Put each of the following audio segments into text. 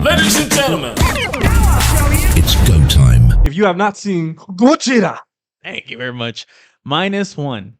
Ladies and gentlemen, It's go time. If you have not seen Godzilla, Thank you very much. -1.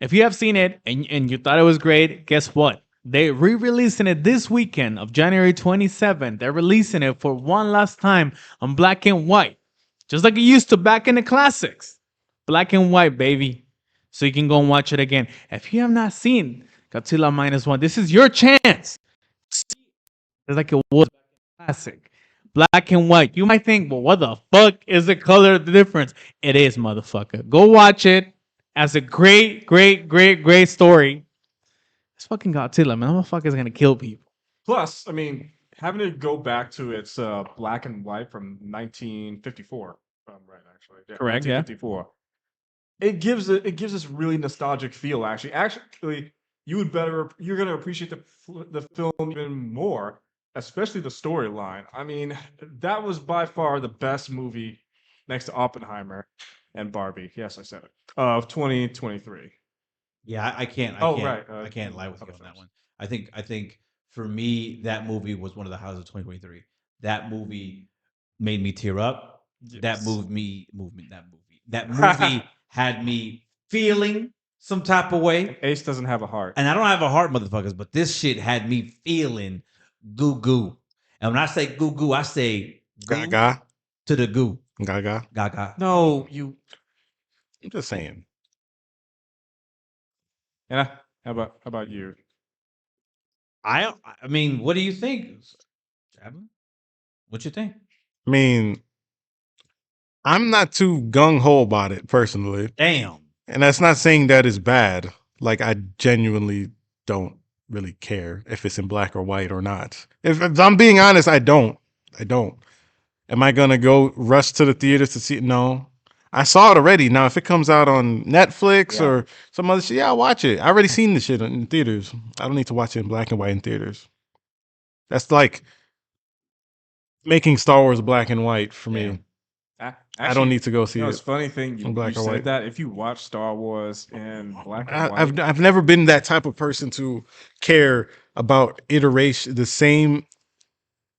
If you have seen it and you thought it was great, guess what? They're re-releasing it this weekend of January 27th. They're releasing it for one last time on black and white. Just like it used to back in the classics. Black and white, baby. So you can go and watch it again. If you have not seen Godzilla -1, this is your chance. It's like it was classic. Black and white. You might think, well, what the fuck is the color difference? It is, motherfucker. Go watch it as a great, great, great, great story. It's fucking Godzilla, man. That motherfucker's gonna kill people. plus, I mean, having it go back to its black and white from 1954. If I'm right, actually. Yeah, Correct, yeah. 1954. It gives this really nostalgic feel. Actually, you're gonna appreciate the film even more, especially the storyline. I mean, that was by far the best movie next to Oppenheimer and Barbie. Yes, I said it. Of 2023. Yeah, I can't. Oh, can't, right, I can't lie with you other on that films. one. I think for me, that movie was one of the highlights of 2023. That movie made me tear up. That Yes. That movie had me feeling some type of way. Ace doesn't have a heart. And I don't have a heart, motherfuckers, but this shit had me feeling goo goo. And when I say goo goo, I say goo Gaga. to the goo. Gaga. Gaga. No, you. I'm just saying. Yeah. How about you? I mean, what do you think? Chapman? What you think? I mean, I'm not too gung ho about it personally. Damn. And that's not saying that it's bad. Like, I genuinely don't really care if it's in black or white or not. If I'm being honest, I don't. Am I going to go rush to the theaters to see it? No. I saw it already. Now, if it comes out on Netflix Yeah. or some other shit, yeah, I'll watch it. I already seen the shit in theaters. I don't need to watch it in black and white in theaters. That's like making Star Wars black and white for me. I don't need to go see You know, it. it's funny thing you in black or said white. that. If you watch Star Wars in black and white, I've never been that type of person to care about iteration, the same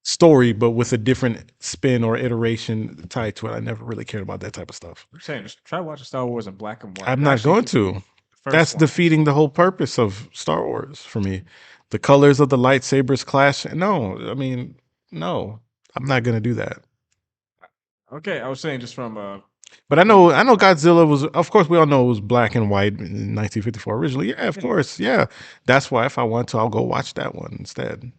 story, but with a different spin or iteration tied to it. I never really cared about that type of stuff. I'm saying just try watching Star Wars in black and white. I'm not going to. That's defeating the whole purpose of Star Wars for me. The colors of the lightsabers clash. No, I mean, no, I'm not going to do that. Okay, I was saying just from But I know Godzilla was, of course, we all know it was black and white in 1954 originally. Yeah, of course. Yeah. That's why if I want to, I'll go watch that one instead.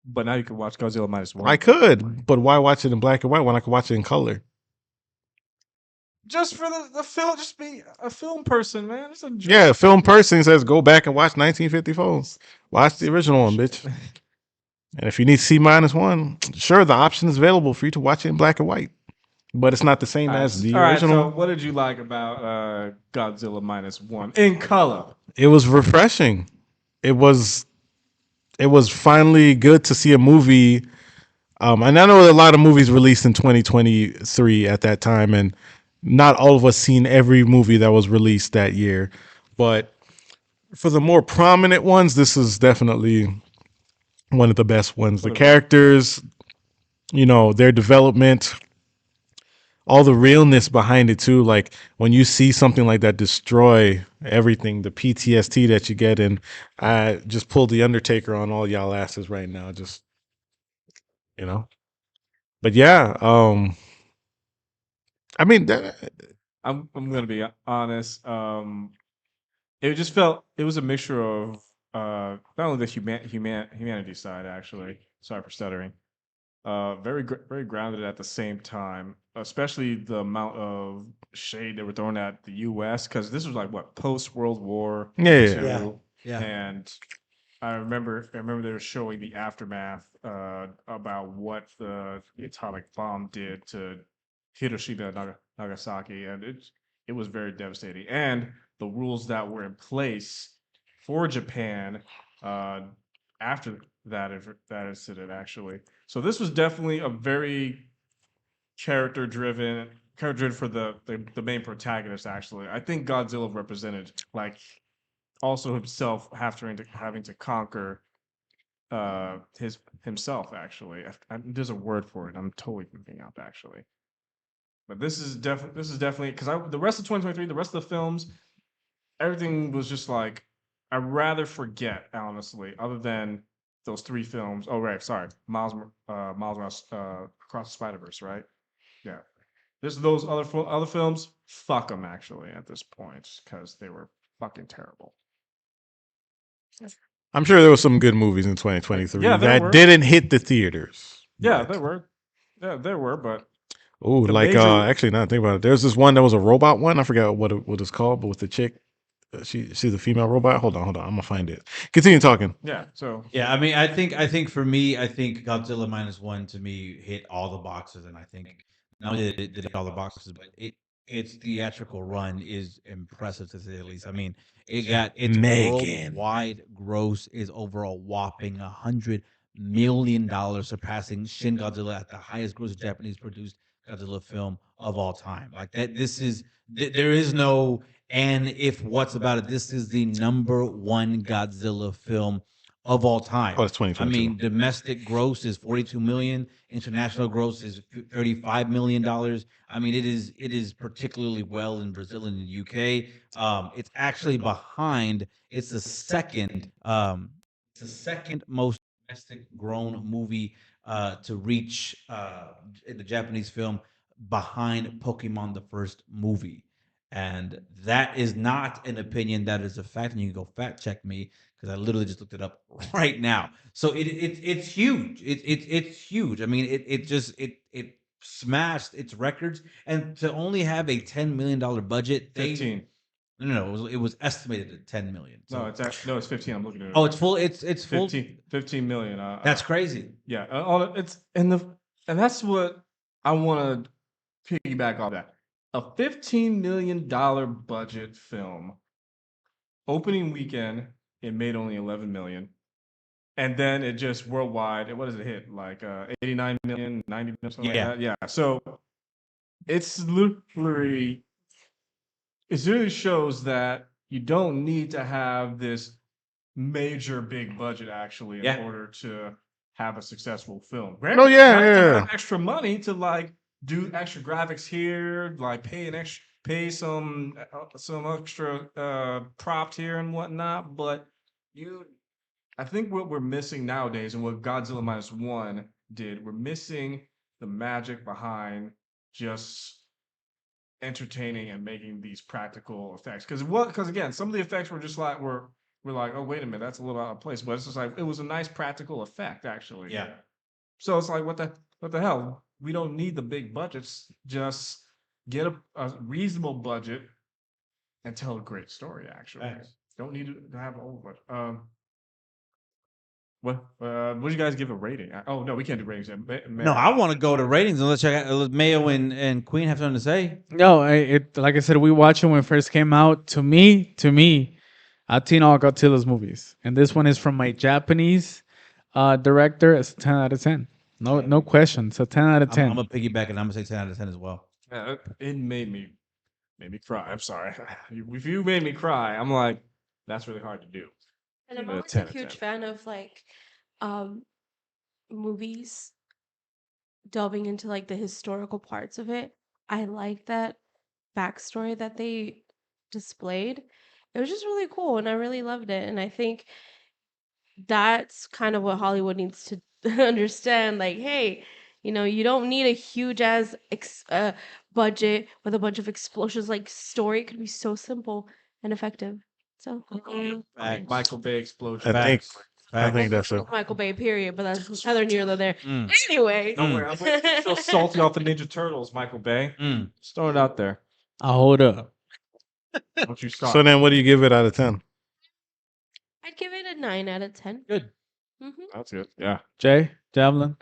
but now you can watch Godzilla -1. I could, but why watch it in black and white when I could watch it in color? Just for the film, just be a film person, man. Just enjoy. Yeah, a film person says go back and watch 1954. Watch the original one, bitch. And if you need C-1, sure, the option is available for you to watch it in black and white. But it's not the same as the All right, original. so what did you like about Godzilla -1 in color? It was refreshing. It was finally good to see a movie. And I know a lot of movies released in 2023 at that time, and not all of us seen every movie that was released that year. But for the more prominent ones, this is definitely one of the best ones. The characters, their development, all the realness behind it too. Like when you see something like that destroy everything, the PTSD that you get, and I just pulled the Undertaker on all y'all asses right now. Just but yeah, I mean, I'm gonna be honest. It just felt it was a mixture of not only the humanity side, actually. Sorry for stuttering. Very grounded at the same time, especially the amount of shade they were throwing at the U.S. because this was like what post World War Yeah. II. Yeah. And I remember they were showing the aftermath about what the atomic bomb did to Hiroshima and Nagasaki, and it was very devastating. And the rules that were in place for Japan after that incident, actually. So this was definitely a very character driven for the main protagonist. Actually, I think Godzilla represented like also himself having to conquer himself actually. There's a word for it. I'm totally thinking out actually. But this is definitely because the rest of 2023, the rest of the films, everything was just like I'd rather forget honestly, other than those three films. Oh right, sorry, Miles Morales, Across the Spider Verse, right? Yeah, there's those other films. Fuck them actually at this point because they were fucking terrible. I'm sure there were some good movies in 2023 Yeah, there that were. didn't hit the theaters. Yeah, there were. Yeah, there were, but Oh, the like major actually, now that I think about it, there's this one that was a robot one. I forgot what it's called, but with the chick, she's a female robot. Hold on, I'm gonna find it. Continue talking. yeah. So Yeah, I mean, I think for me, I think Godzilla minus one to me hit all the boxes, and I think not only did it hit all the boxes, but its theatrical run is impressive to say the least. I mean, it got its Megan. worldwide gross is over a whopping $100 million, surpassing Shin Godzilla at the highest gross Japanese produced Godzilla film of all time. Like that, there is no and if what's about it. This is the number one Godzilla film of all time. Oh, it's I 2022. mean, domestic gross is 42 million. International gross is $35 million. I mean, it is particularly well in Brazil and the UK. It's actually behind. It's the second. It's the second most domestic grown movie to reach the Japanese film, behind Pokemon the first movie. And that is not an opinion. That is a fact. And you can go fact check me because I literally just looked it up right now. So it's huge. It's huge. I mean, it smashed its records, and to only have a $10 million budget, 15. no, it was estimated at 10 million. So No, it's 15. I'm looking at it. oh, it's full. It's full. 15 million. That's crazy. yeah. And that's what I want to piggyback off that. A $15 million budget film, opening weekend, it made only 11 million. And then it just worldwide, what does it hit? Like 89 million, 90 million, something Yeah. like that. Yeah. So it's literally, it really shows that you don't need to have this major big budget actually in Yeah. order to have a successful film. Oh, yeah, Granted, you yeah. have extra money to like do extra graphics here, like pay some extra props here and whatnot. But I think what we're missing nowadays, and what Godzilla minus one did, we're missing the magic behind just entertaining and making these practical effects. Because again, some of the effects were just like we're like, oh wait a minute, that's a little out of place. But it's just like it was a nice practical effect actually. Yeah. So it's like what the hell? We don't need the big budgets. Just get a reasonable budget and tell a great story. Actually, Facts. don't need to have a whole budget. What do you guys give a rating? Oh no, we can't do ratings yet. No, I want to go to ratings and let's check out. Let Mayo and Queen have something to say. No, like I said, we watched it when it first came out. To me, I've seen all Godzilla's movies, and this one is from my Japanese director. It's a 10 out of 10. No question. It's a 10 out of 10. I'm gonna piggyback and I'm gonna say 10 out of 10 as well. Yeah, it made me cry. I'm sorry. If you made me cry, I'm like, that's really hard to do. And I'm Yeah, always 10 a out of huge 10. fan of like movies delving into like the historical parts of it. I like that backstory that they displayed. It was just really cool and I really loved it. And I think that's kind of what Hollywood needs to understand. Like, hey, you don't need a huge ass budget with a bunch of explosions. Like, story could be so simple and effective. So, Facts. Michael Bay explosion. I think that's it. Michael Bay, period. But that's neither near nor there. Mm. Anyway, Don't worry, I'm so salty off the Ninja Turtles, Michael Bay. Mm. Just throw it out there. I'll hold up. Don't you stop. So then, what do you give it out of 10? I'd give it a 9 out of 10. Good. That's good. Yeah. Jay, Javelin.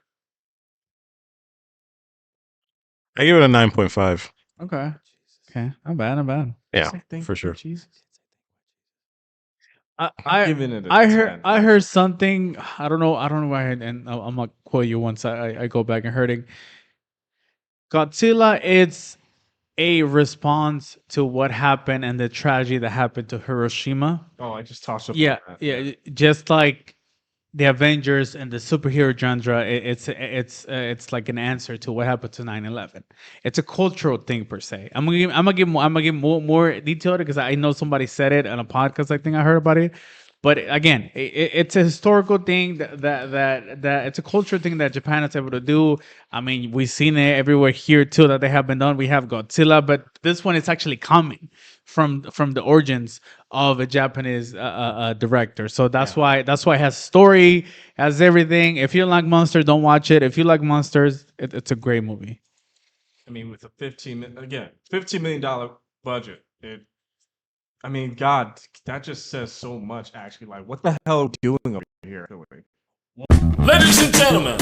I give it a 9.5. Okay. Not bad. Yeah, Thank for you, sure. Jesus. I I'm giving it a I 10. heard something. I don't know why, and I'm gonna quote you once I go back and heard it. Godzilla, it's a response to what happened and the tragedy that happened to Hiroshima. Oh, I just tossed up. Yeah, on that. yeah. Just like the Avengers and the superhero genre, it's like an answer to what happened to 9/11. It's a cultural thing per se. I'm gonna give more detail because I know somebody said it on a podcast. I think I heard about it. But again, it's a historical thing that it's a cultural thing that Japan is able to do. I mean, we've seen it everywhere here too that they have been done. We have Godzilla, but this one is actually coming from the origins of a Japanese director. So that's why it has story, has everything. If you like monsters, don't watch it. If you like monsters, it's a great movie. I mean, with a $15 million budget, I mean, God, that just says so much. Actually, like, what the hell are we doing over here? Ladies and gentlemen,